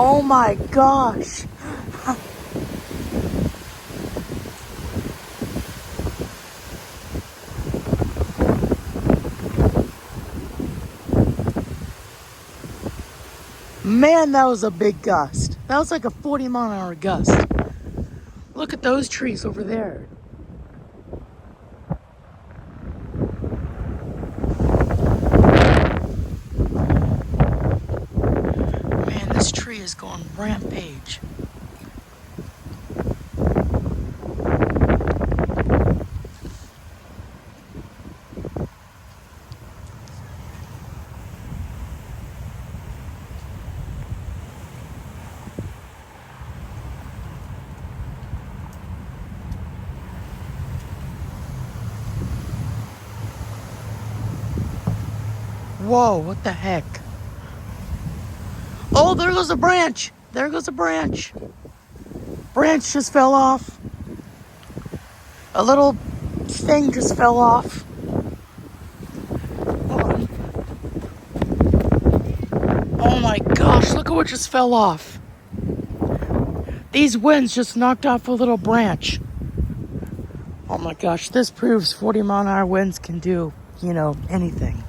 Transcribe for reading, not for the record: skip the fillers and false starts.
Oh my gosh. Man, that was a big gust. That was like a 40-mile-an-hour gust. Look at those trees over there. Man, this tree is going rampage. Whoa, what the heck? Oh, there goes a branch. There goes a branch. Branch just fell off. A little thing just fell off. Hold on. Oh my gosh, look at what just fell off. These winds just knocked off a little branch. Oh my gosh, this proves 40-mile-an-hour winds can do, anything.